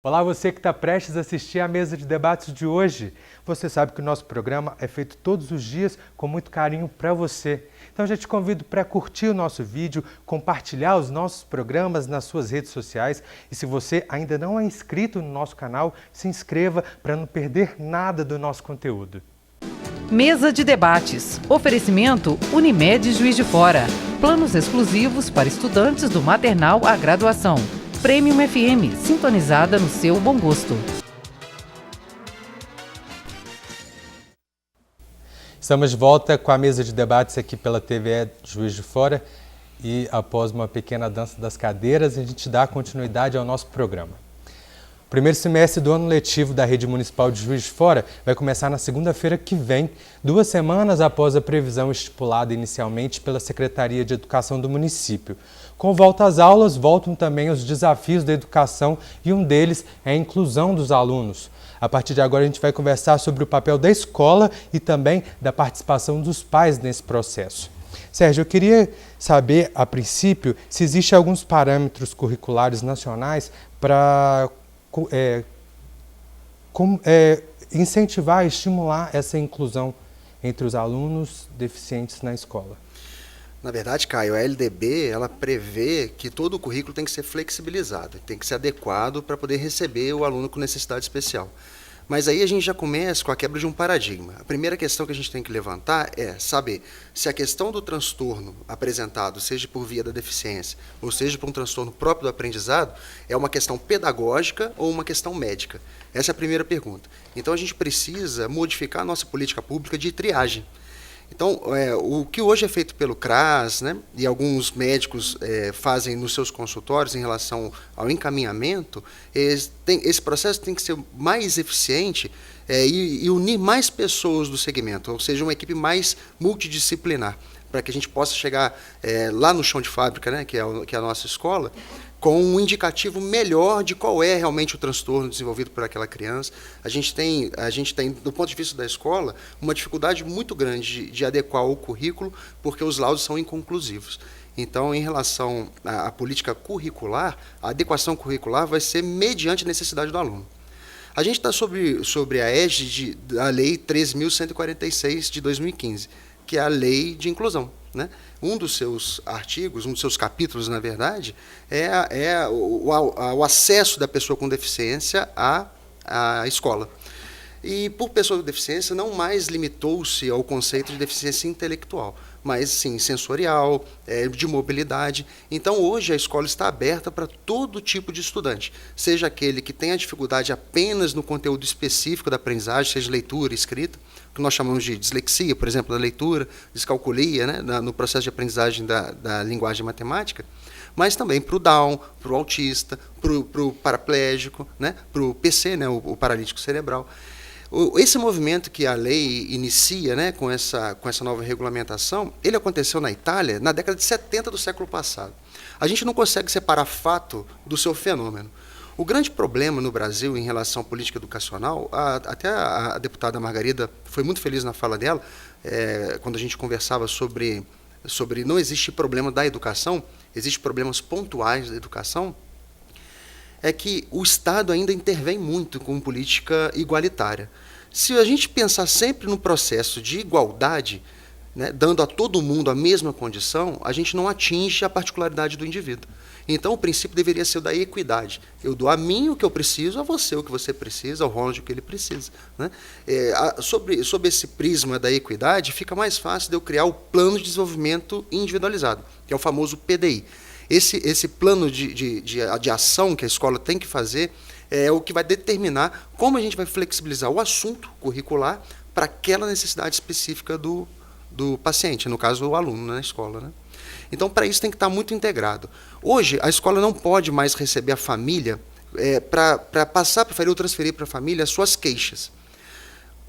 Olá, você que está prestes a assistir à mesa de debates de hoje. Você sabe que o nosso programa é feito todos os dias com muito carinho para você. Então já te convido para curtir o nosso vídeo, compartilhar os nossos programas nas suas redes sociais e se você ainda não é inscrito no nosso canal, se inscreva para não perder nada do nosso conteúdo. Mesa de debates. Oferecimento Unimed Juiz de Fora. Planos exclusivos para estudantes do maternal à graduação. Premium FM, sintonizada no seu bom gosto. Estamos de volta com a mesa de debates aqui pela TVE Juiz de Fora e após uma pequena dança das cadeiras, a gente dá continuidade ao nosso programa. O primeiro semestre do ano letivo da Rede Municipal de Juiz de Fora vai começar na segunda-feira que vem, 2 semanas após a previsão estipulada inicialmente pela Secretaria de Educação do município. Com volta às aulas, voltam também os desafios da educação e um deles é a inclusão dos alunos. A partir de agora a gente vai conversar sobre o papel da escola e também da participação dos pais nesse processo. Sérgio, eu queria saber, a princípio, se existem alguns parâmetros curriculares nacionais para incentivar e estimular essa inclusão entre os alunos deficientes na escola. Na verdade, Caio, a LDB ela prevê que todo o currículo tem que ser flexibilizado, tem que ser adequado para poder receber o aluno com necessidade especial. Mas aí a gente já começa com a quebra de um paradigma. A primeira questão que a gente tem que levantar é saber se a questão do transtorno apresentado, seja por via da deficiência, ou seja por um transtorno próprio do aprendizado, é uma questão pedagógica ou uma questão médica. Essa é a primeira pergunta. Então a gente precisa modificar a nossa política pública de triagem. Então, o que hoje é feito pelo CRAS, né, e alguns médicos fazem nos seus consultórios em relação ao encaminhamento, esse processo tem que ser mais eficiente e unir mais pessoas do segmento, ou seja, uma equipe mais multidisciplinar, para que a gente possa chegar lá no chão de fábrica, né, que é a nossa escola, com um indicativo melhor de qual é realmente o transtorno desenvolvido por aquela criança. A gente tem, do ponto de vista da escola, uma dificuldade muito grande de adequar o currículo, porque os laudos são inconclusivos. Então, em relação à política curricular, a adequação curricular vai ser mediante a necessidade do aluno. A gente está sobre a égide da Lei 13.146 de 2015, que é a Lei de Inclusão, né? Um dos seus artigos, um dos seus capítulos, na verdade, é o acesso da pessoa com deficiência à escola. E, por pessoa com deficiência, não mais limitou-se ao conceito de deficiência intelectual, mas sim sensorial, de mobilidade. Então, hoje, a escola está aberta para todo tipo de estudante, seja aquele que tenha dificuldade apenas no conteúdo específico da aprendizagem, seja leitura, escrita, que nós chamamos de dislexia, por exemplo, da leitura, descalculia, né, no processo de aprendizagem da linguagem matemática, mas também para o Down, para o autista, para o paraplégico, né, para o PC, né, o paralítico cerebral. Esse movimento que a lei inicia, né, com essa nova regulamentação, ele aconteceu na Itália na década de 70 do século passado. A gente não consegue separar fato do seu fenômeno. O grande problema no Brasil em relação à política educacional, até a deputada Margarida foi muito feliz na fala dela, quando a gente conversava sobre não existe problema da educação, existem problemas pontuais da educação, é que o Estado ainda intervém muito com política igualitária. Se a gente pensar sempre no processo de igualdade, né, dando a todo mundo a mesma condição, a gente não atinge a particularidade do indivíduo. Então, o princípio deveria ser o da equidade. Eu dou a mim o que eu preciso, a você o que você precisa, ao Ronald o que ele precisa, né? Sobre esse prisma da equidade, fica mais fácil de eu criar o plano de desenvolvimento individualizado, que é o famoso PDI. Esse plano de ação que a escola tem que fazer é o que vai determinar como a gente vai flexibilizar o assunto curricular para aquela necessidade específica do paciente, no caso, o aluno na escola, né? Então, para isso tem que estar muito integrado. Hoje, a escola não pode mais receber a família para passar para ou transferir para a família as suas queixas.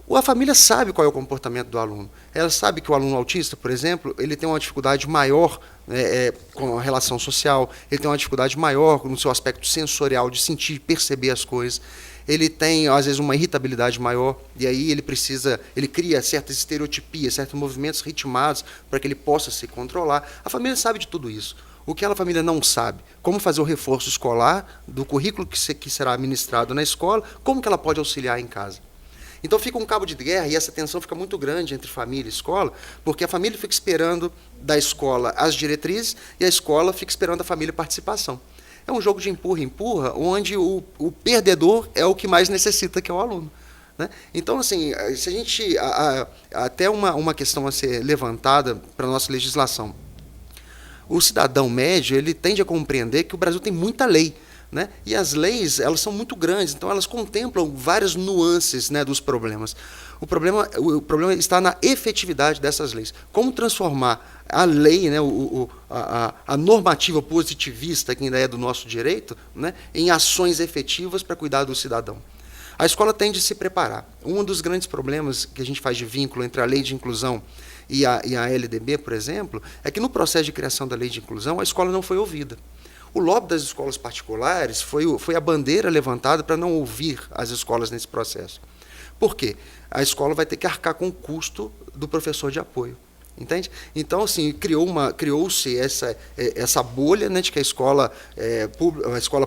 A família sabe qual é o comportamento do aluno. Ela sabe que o aluno autista, por exemplo, ele tem uma dificuldade maior com a relação social, ele tem uma dificuldade maior no seu aspecto sensorial, de sentir e perceber as coisas. Ele tem, às vezes, uma irritabilidade maior, e aí ele cria certas estereotipias, certos movimentos ritmados para que ele possa se controlar. A família sabe de tudo isso. O que a família não sabe? Como fazer o reforço escolar do currículo que será ministrado na escola, como que ela pode auxiliar em casa? Então fica um cabo de guerra e essa tensão fica muito grande entre família e escola, porque a família fica esperando da escola as diretrizes e a escola fica esperando da família a participação. É um jogo de empurra-empurra, onde o perdedor é o que mais necessita, que é o aluno. Né? Então, assim, se a gente. Até uma questão a ser levantada para a nossa legislação. O cidadão médio ele tende a compreender que o Brasil tem muita lei. Né? E as leis elas são muito grandes, então elas contemplam várias nuances, né, dos problemas. O problema está na efetividade dessas leis. Como transformar a lei, né, a normativa positivista, que ainda é do nosso direito, né, em ações efetivas para cuidar do cidadão. A escola tende a se preparar. Um dos grandes problemas que a gente faz de vínculo entre a lei de inclusão e a LDB, por exemplo, é que no processo de criação da lei de inclusão a escola não foi ouvida. O lobby das escolas particulares foi a bandeira levantada para não ouvir as escolas nesse processo. Por quê? A escola vai ter que arcar com o custo do professor de apoio. Entende? Então, assim, criou-se essa bolha, né, de que a escola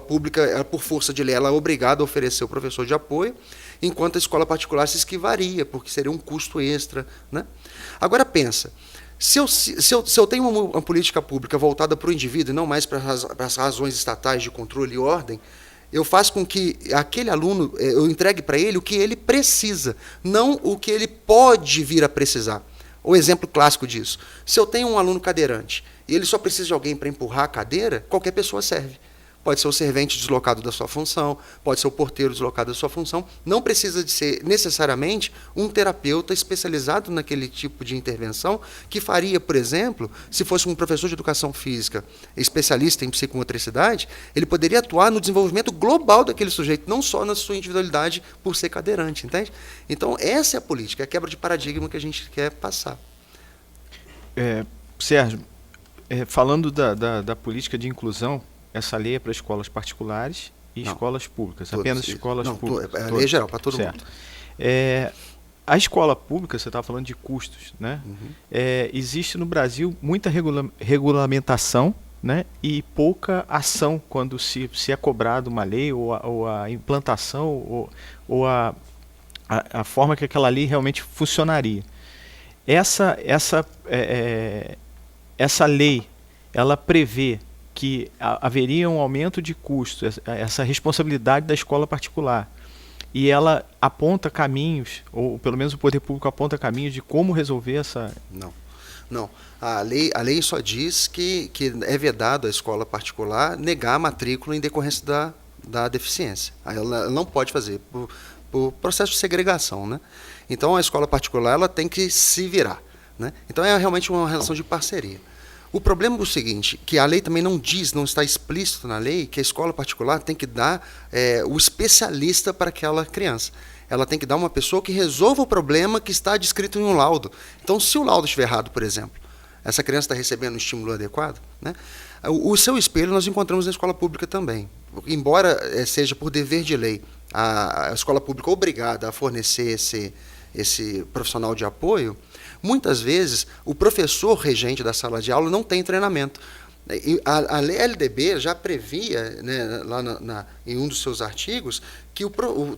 pública, ela, por força de lei, ela é obrigada a oferecer o professor de apoio, enquanto a escola particular se esquivaria, porque seria um custo extra. Né? Agora, pensa. Se eu tenho uma política pública voltada para o indivíduo e não mais para as razões estatais de controle e ordem, eu faço com que aquele aluno, eu entregue para ele o que ele precisa, não o que ele pode vir a precisar. O exemplo clássico disso. Se eu tenho um aluno cadeirante e ele só precisa de alguém para empurrar a cadeira, qualquer pessoa serve. Pode ser o servente deslocado da sua função, pode ser o porteiro deslocado da sua função. Não precisa de ser necessariamente um terapeuta especializado naquele tipo de intervenção, que faria, por exemplo, se fosse um professor de educação física especialista em psicomotricidade, ele poderia atuar no desenvolvimento global daquele sujeito, não só na sua individualidade por ser cadeirante, entende? Então, essa é a política, é a quebra de paradigma que a gente quer passar. Sérgio, falando da política de inclusão, essa lei é para escolas particulares e não, escolas públicas, todas, apenas escolas públicas. É a lei geral, para todo mundo. A escola pública, você estava falando de custos, né? Uhum. Existe no Brasil muita regulamentação, né? E pouca ação quando se é cobrado uma lei ou a implantação ou a forma que aquela lei realmente funcionaria. Essa lei, ela prevê que haveria um aumento de custo, essa responsabilidade da escola particular. E ela aponta caminhos, ou pelo menos o poder público aponta caminhos de como resolver essa... Não. A lei só diz que é vedado à escola particular negar a matrícula em decorrência da deficiência. Ela não pode fazer por processo de segregação. Né? Então a escola particular ela tem que se virar. Né? Então é realmente uma relação de parceria. O problema é o seguinte, que a lei também não está explícito na lei, que a escola particular tem que dar o especialista para aquela criança. Ela tem que dar uma pessoa que resolva o problema que está descrito em um laudo. Então, se o laudo estiver errado, por exemplo, essa criança está recebendo um estímulo adequado, né? O seu espelho nós encontramos na escola pública também. Embora seja por dever de lei a escola pública obrigada a fornecer esse profissional de apoio, muitas vezes o professor regente da sala de aula não tem treinamento. A LDB já previa, né, lá em um dos seus artigos, que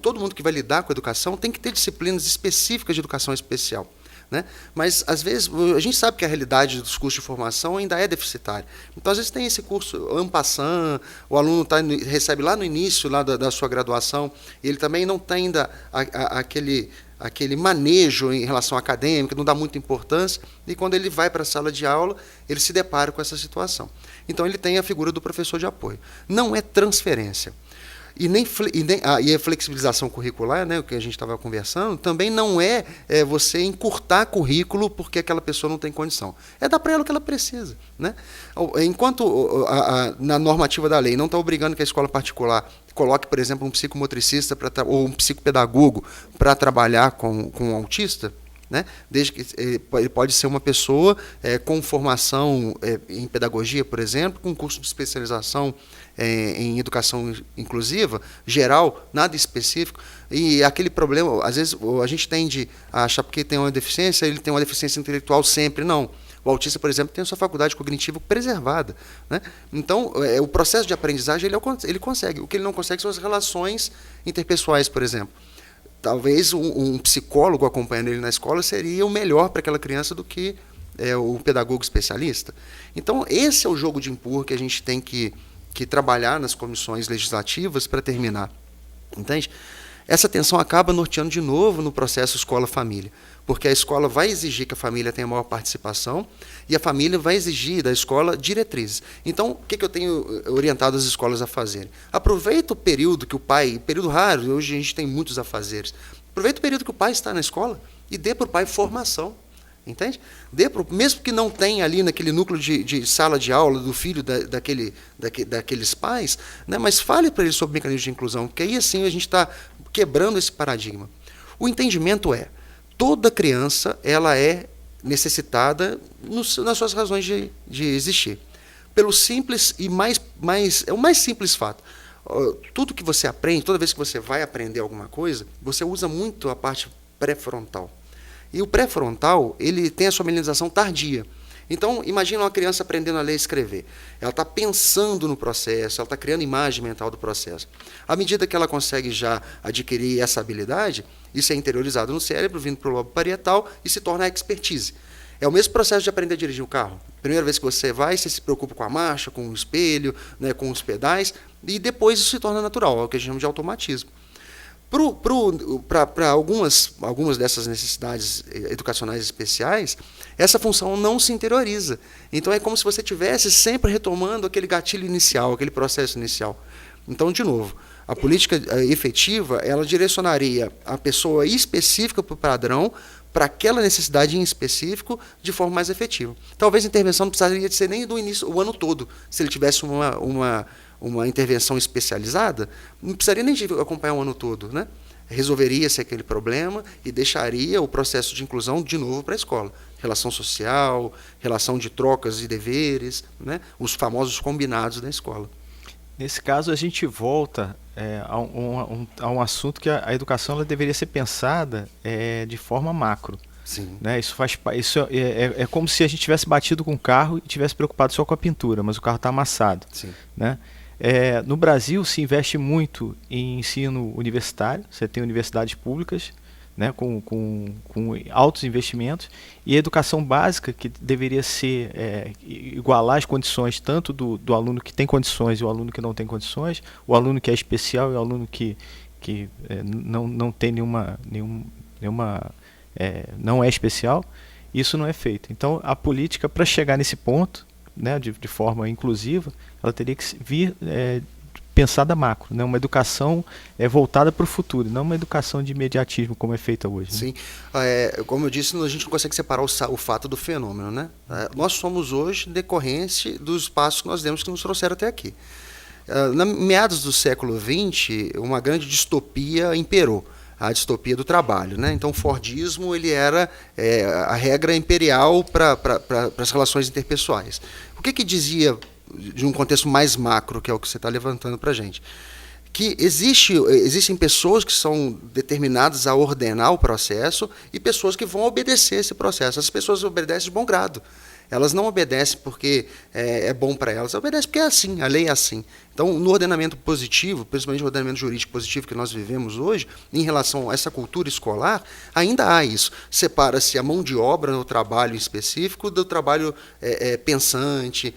todo mundo que vai lidar com a educação tem que ter disciplinas específicas de educação especial. Né? Mas, às vezes, a gente sabe que a realidade dos cursos de formação ainda é deficitária. Então, às vezes, tem esse curso en passant, o aluno recebe lá no início da sua graduação, e ele também não tem ainda aquele manejo em relação acadêmica, não dá muita importância, e quando ele vai para a sala de aula, ele se depara com essa situação. Então, ele tem a figura do professor de apoio. Não é transferência. E a flexibilização curricular, né, o que a gente estava conversando, também não é você encurtar currículo porque aquela pessoa não tem condição. É dar para ela o que ela precisa. Né? Enquanto na normativa da lei não está obrigando que a escola particular coloque, por exemplo, um psicomotricista ou um psicopedagogo para trabalhar com um autista, né? Desde que ele pode ser uma pessoa com formação em pedagogia, por exemplo, com curso de especialização em educação inclusiva, geral, nada específico. E aquele problema, às vezes a gente tende a achar porque tem uma deficiência, ele tem uma deficiência intelectual sempre. Não. O autista, por exemplo, tem a sua faculdade cognitiva preservada, né? Então, o processo de aprendizagem ele consegue. O que ele não consegue são as relações interpessoais, por exemplo. Talvez um psicólogo acompanhando ele na escola seria o melhor para aquela criança do que o pedagogo especialista. Então, esse é o jogo de empurra que a gente tem que trabalhar nas comissões legislativas para terminar. Entende? Essa tensão acaba norteando de novo no processo escola-família, porque a escola vai exigir que a família tenha maior participação e a família vai exigir da escola diretrizes. Então, o que eu tenho orientado as escolas a fazerem? Aproveita o período que o pai, período raro, hoje a gente tem muitos afazeres, aproveita o período que o pai está na escola e dê para o pai formação. Entende? Mesmo que não tenha ali naquele núcleo de sala de aula do filho daqueles pais, né, mas fale para ele sobre mecanismos de inclusão, porque aí assim a gente está quebrando esse paradigma. O entendimento toda criança ela é necessitada nas suas razões de existir. Pelo simples e o mais simples fato. Tudo que você aprende, toda vez que você vai aprender alguma coisa, você usa muito a parte pré-frontal. E o pré-frontal, ele tem a sua melanização tardia. Então, imagina uma criança aprendendo a ler e escrever. Ela está pensando no processo, ela está criando imagem mental do processo. À medida que ela consegue já adquirir essa habilidade, isso é interiorizado no cérebro, vindo para o lobo parietal e se torna a expertise. É o mesmo processo de aprender a dirigir um carro. Primeira vez que você vai, você se preocupa com a marcha, com o espelho, né, com os pedais, e depois isso se torna natural, é o que a gente chama de automatismo. Para algumas dessas necessidades educacionais especiais, essa função não se interioriza. Então é como se você estivesse sempre retomando aquele gatilho inicial, aquele processo inicial. Então, de novo, a política efetiva, ela direcionaria a pessoa específica para o padrão, para aquela necessidade em específico, de forma mais efetiva. Talvez a intervenção não precisaria de ser nem do início, o ano todo, se ele tivesse uma intervenção especializada, não precisaria nem de acompanhar o ano todo, né? Resolveria-se aquele problema e deixaria o processo de inclusão de novo para a escola. Relação social, relação de trocas e deveres, né? Os famosos combinados da escola. Nesse caso, a gente volta a um assunto que a educação ela deveria ser pensada de forma macro. Sim. Né? Isso é como se a gente tivesse batido com o carro e tivesse preocupado só com a pintura, mas o carro está amassado. Sim. Né? No Brasil se investe muito em ensino universitário, você tem universidades públicas, né, com altos investimentos, e a educação básica, que deveria ser igualar as condições tanto do aluno que tem condições e o aluno que não tem condições, o aluno que é especial e o aluno que não tem não é especial, isso não é feito. Então a política, para chegar nesse ponto, né, de forma inclusiva, ela teria que vir pensada macro, né? Uma educação voltada para o futuro, não uma educação de imediatismo como é feita hoje. Né? Sim, como eu disse, a gente não consegue separar o fato do fenômeno, né? Nós somos hoje decorrência dos passos que nós demos que nos trouxeram até aqui. Na meados do século XX, uma grande distopia imperou, a distopia do trabalho, né? Então o Fordismo ele era a regra imperial para as relações interpessoais. O que dizia de um contexto mais macro, que é o que você está levantando para a gente? Que existem pessoas que são determinadas a ordenar o processo e pessoas que vão obedecer esse processo. As pessoas obedecem de bom grado. Elas não obedecem porque é bom para elas, obedecem porque é assim, a lei é assim. Então, no ordenamento positivo, principalmente no ordenamento jurídico positivo que nós vivemos hoje, em relação a essa cultura escolar, ainda há isso. Separa-se a mão de obra no trabalho específico do trabalho pensante,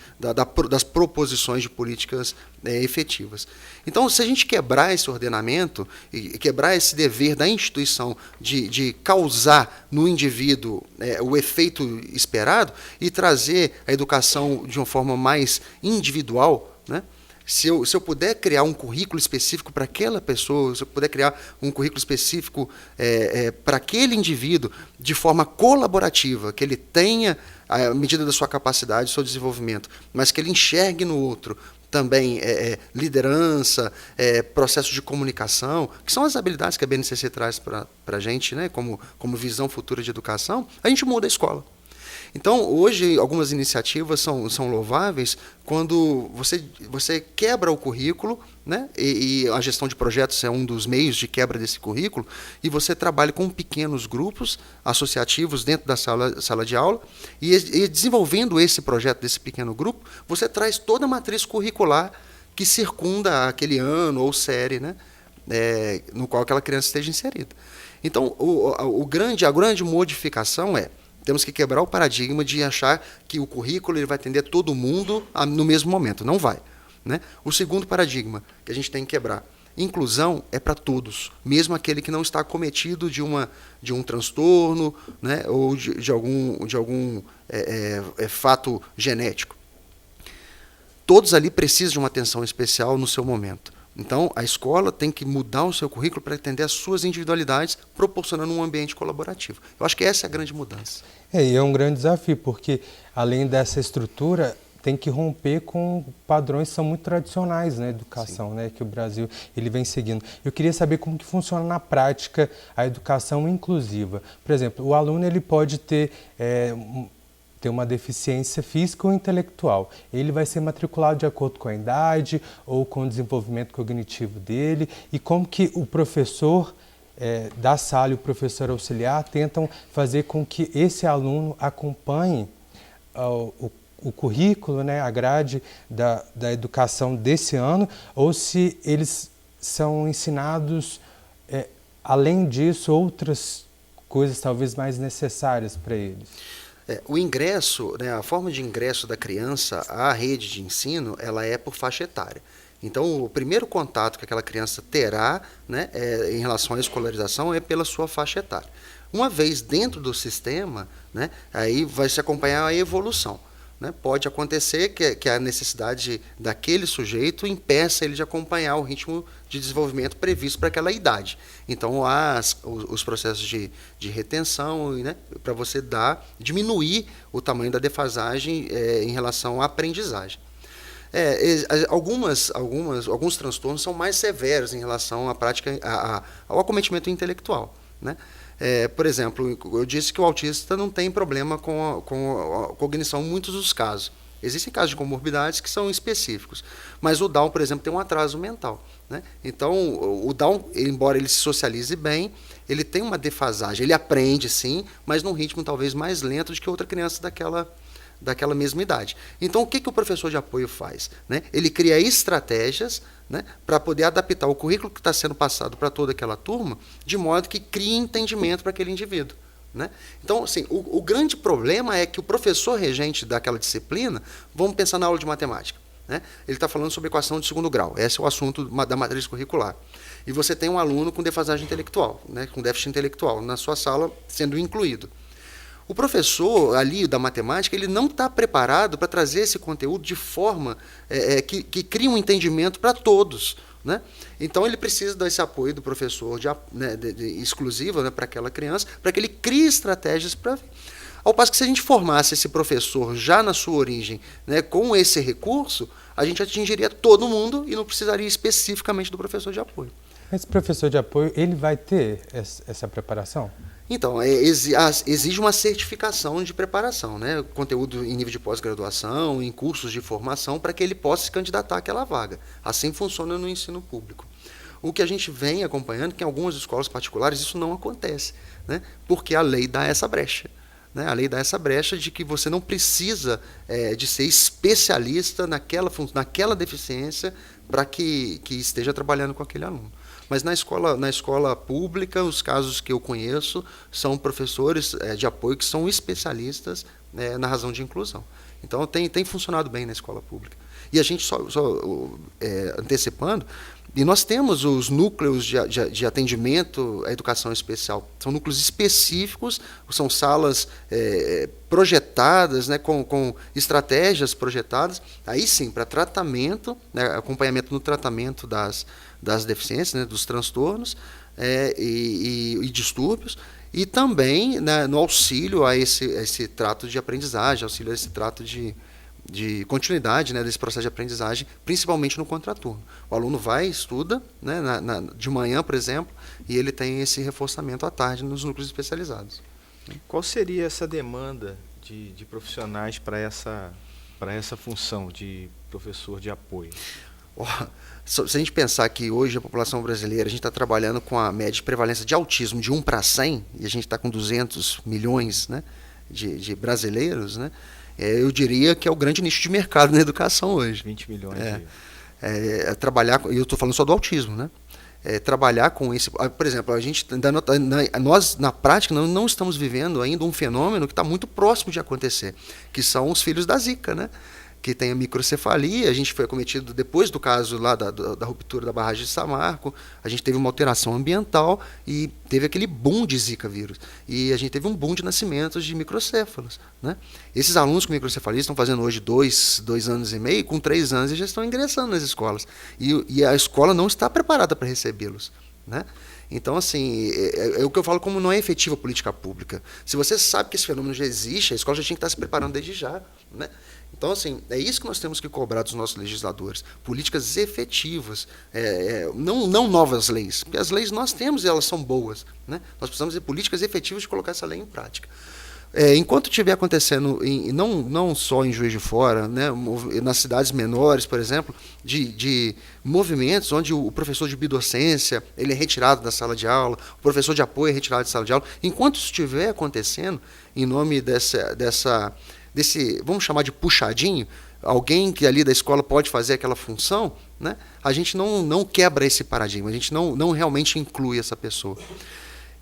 das proposições de políticas efetivas. Então, se a gente quebrar esse ordenamento e quebrar esse dever da instituição de causar no indivíduo o efeito esperado e trazer a educação de uma forma mais individual, né? Se eu puder criar um currículo específico para aquela pessoa, se eu puder criar um currículo específico para aquele indivíduo de forma colaborativa, que ele tenha, à medida da sua capacidade, do seu desenvolvimento, mas que ele enxergue no outro também liderança, processo de comunicação, que são as habilidades que a BNCC traz para a gente, né, como visão futura de educação, a gente muda a escola. Então, hoje, algumas iniciativas são louváveis quando você quebra o currículo, né? E a gestão de projetos é um dos meios de quebra desse currículo, e você trabalha com pequenos grupos associativos dentro da sala de aula, e desenvolvendo esse projeto desse pequeno grupo, você traz toda a matriz curricular que circunda aquele ano ou série, né? No qual aquela criança esteja inserida. Então, a grande modificação temos que quebrar o paradigma de achar que o currículo ele vai atender todo mundo no mesmo momento. Não vai. Né? O segundo paradigma que a gente tem que quebrar: inclusão é para todos, mesmo aquele que não está acometido de um transtorno, né? Ou de algum fato genético. Todos ali precisam de uma atenção especial no seu momento. Então, a escola tem que mudar o seu currículo para atender às suas individualidades, proporcionando um ambiente colaborativo. Eu acho que essa é a grande mudança. E é um grande desafio, porque além dessa estrutura, tem que romper com padrões que são muito tradicionais na educação, né, que o Brasil ele vem seguindo. Eu queria saber como que funciona na prática a educação inclusiva. Por exemplo, o aluno ele pode ter uma deficiência física ou intelectual. Ele vai ser matriculado de acordo com a idade ou com o desenvolvimento cognitivo dele, e como que o professor da sala e o professor auxiliar tentam fazer com que esse aluno acompanhe o currículo, né, a grade da educação desse ano, ou se eles são ensinados, além disso, outras coisas talvez mais necessárias para eles. O ingresso, né, a forma de ingresso da criança à rede de ensino, ela é por faixa etária. Então, o primeiro contato que aquela criança terá, né, em relação à escolarização é pela sua faixa etária. Uma vez dentro do sistema, né, aí vai se acompanhar a evolução. Né? Pode acontecer que a necessidade daquele sujeito impeça ele de acompanhar o ritmo de desenvolvimento previsto para aquela idade. Então, há os processos de retenção, né, para você diminuir o tamanho da defasagem em relação à aprendizagem. Alguns transtornos são mais severos em relação à prática, ao acometimento intelectual. Né? Por exemplo, eu disse que o autista não tem problema com a cognição em muitos dos casos. Existem casos de comorbidades que são específicos, mas o Down, por exemplo, tem um atraso mental. Né? Então, o Down, embora ele se socialize bem, ele tem uma defasagem. Ele aprende, sim, mas num ritmo talvez mais lento do que outra criança daquela mesma idade. Então, o que o professor de apoio faz? Né? Ele cria estratégias, né, para poder adaptar o currículo que está sendo passado para toda aquela turma, de modo que crie entendimento para aquele indivíduo. Né? Então, assim, o grande problema é que o professor regente daquela disciplina, vamos pensar na aula de matemática, né? Ele está falando sobre equação de segundo grau, esse é o assunto da matriz curricular. E você tem um aluno com defasagem intelectual, né, com déficit intelectual, na sua sala sendo incluído. O professor ali da matemática, ele não está preparado para trazer esse conteúdo de forma que crie um entendimento para todos. Né? Então, ele precisa desse apoio do professor exclusivo, né, para aquela criança, para que ele crie estratégias para... Ao passo que, se a gente formasse esse professor já na sua origem, né, com esse recurso, a gente atingiria todo mundo e não precisaria especificamente do professor de apoio. Esse professor de apoio, ele vai ter essa preparação? Então, exige uma certificação de preparação, né? Conteúdo em nível de pós-graduação, em cursos de formação, para que ele possa se candidatar àquela vaga. Assim funciona no ensino público. O que a gente vem acompanhando, que em algumas escolas particulares isso não acontece, né? Porque a lei dá essa brecha. Né? A lei dá essa brecha de que você não precisa de ser especialista naquela deficiência para que esteja trabalhando com aquele aluno. Mas na escola pública, os casos que eu conheço são professores de apoio que são especialistas na razão de inclusão. Então, tem funcionado bem na escola pública. E a gente, só antecipando, e nós temos os núcleos de atendimento à educação especial. São núcleos específicos, são salas projetadas, né, com estratégias projetadas, aí sim, para tratamento, né, acompanhamento no tratamento das deficiências, né, dos transtornos e distúrbios, e também, né, no auxílio a esse trato de aprendizagem, auxílio a esse trato de continuidade, né, desse processo de aprendizagem, principalmente no contraturno. O aluno vai, estuda, né, de manhã, por exemplo, e ele tem esse reforçamento à tarde nos núcleos especializados. Qual seria essa demanda de profissionais para essa função de professor de apoio? Se a gente pensar que hoje a população brasileira, a gente está trabalhando com a média de prevalência de autismo de 1 para 100, e a gente está com 200 milhões, né, de brasileiros, né, eu diria que é o grande nicho de mercado na educação hoje. 20 milhões trabalhar, e eu estou falando só do autismo, né? Trabalhar com esse... Por exemplo, a gente, nós, na prática, não estamos vivendo ainda um fenômeno que está muito próximo de acontecer, que são os filhos da Zika, né? Que tem a microcefalia. A gente foi acometido depois do caso lá da ruptura da barragem de Samarco, a gente teve uma alteração ambiental e teve aquele boom de Zika vírus. E a gente teve um boom de nascimentos de microcéfalos, né? Esses alunos com microcefalia estão fazendo hoje 2 anos e meio, com 3 anos e já estão ingressando nas escolas. E a escola não está preparada para recebê-los, né? Então, assim, é o que eu falo como não é efetiva a política pública. Se você sabe que esse fenômeno já existe, a escola já tinha que estar se preparando desde já, né? Então, assim, é isso que nós temos que cobrar dos nossos legisladores. Políticas efetivas, não novas leis. Porque as leis nós temos e elas são boas, né? Nós precisamos de políticas efetivas de colocar essa lei em prática. Enquanto estiver acontecendo, não só em Juiz de Fora, né, nas cidades menores, por exemplo, de movimentos onde o professor de bidocência ele é retirado da sala de aula, o professor de apoio é retirado da sala de aula, enquanto isso estiver acontecendo, em nome desse, vamos chamar de puxadinho, alguém que ali da escola pode fazer aquela função, né, a gente não quebra esse paradigma, a gente não realmente inclui essa pessoa.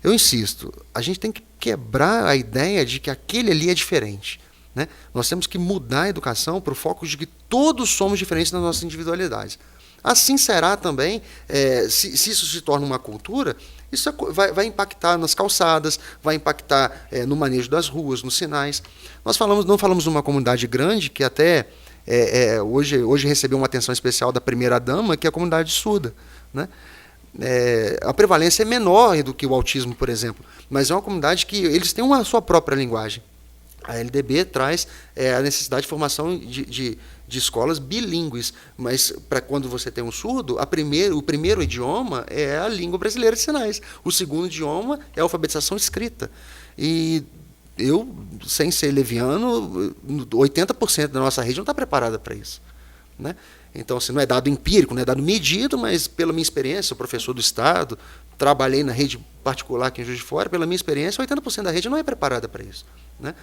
Eu insisto, a gente tem que quebrar a ideia de que aquele ali é diferente, né? Nós temos que mudar a educação para o foco de que todos somos diferentes nas nossas individualidades. Assim será também, se isso se torna uma cultura, isso vai impactar nas calçadas, vai impactar no manejo das ruas, nos sinais. Nós não falamos de uma comunidade grande que até hoje recebeu uma atenção especial da primeira-dama, que é a comunidade surda, né? A prevalência é menor do que o autismo, por exemplo, mas é uma comunidade que eles têm a sua própria linguagem. A LDB traz a necessidade de formação de escolas bilíngues, mas para quando você tem um surdo, o primeiro idioma é a língua brasileira de sinais, o segundo idioma é a alfabetização escrita. E eu, sem ser leviano, 80% da nossa rede não está preparada para isso, né? Então, assim, não é dado empírico, não é dado medido, mas pela minha experiência, sou professor do Estado, trabalhei na rede particular aqui em Juiz de Fora, pela minha experiência, 80% da rede não é preparada para isso, né?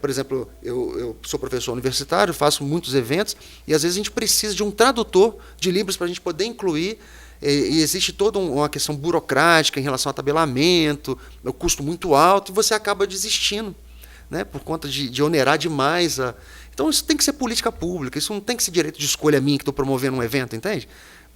Por exemplo, eu sou professor universitário, faço muitos eventos, e às vezes a gente precisa de um tradutor de Libras para a gente poder incluir, e existe toda uma questão burocrática em relação ao tabelamento, o custo muito alto, e você acaba desistindo, né, por conta de onerar demais a... Então isso tem que ser política pública, isso não tem que ser direito de escolha minha que estou promovendo um evento, entende?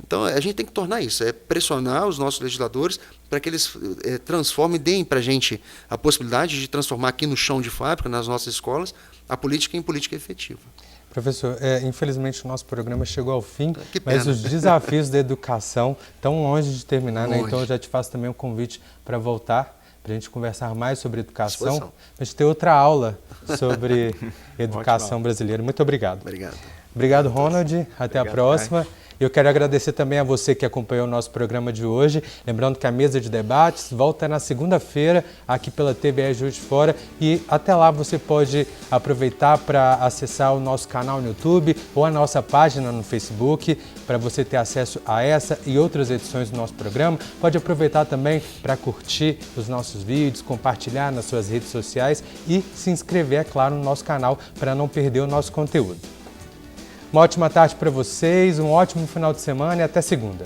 Então a gente tem que tornar isso, pressionar os nossos legisladores para que eles transformem, deem para a gente a possibilidade de transformar aqui no chão de fábrica, nas nossas escolas, a política em política efetiva. Professor, infelizmente o nosso programa chegou ao fim, mas os desafios da educação estão longe de terminar, né? Então eu já te faço também um convite para voltar, para a gente conversar mais sobre educação, a gente ter outra aula sobre educação brasileira. Muito obrigado. Obrigado, Ronald. Até a próxima. Eu quero agradecer também a você que acompanhou o nosso programa de hoje. Lembrando que a mesa de debates volta na segunda-feira aqui pela TVE Juiz de Fora. E até lá você pode aproveitar para acessar o nosso canal no YouTube ou a nossa página no Facebook para você ter acesso a essa e outras edições do nosso programa. Pode aproveitar também para curtir os nossos vídeos, compartilhar nas suas redes sociais e se inscrever, é claro, no nosso canal para não perder o nosso conteúdo. Uma ótima tarde para vocês, um ótimo final de semana e até segunda.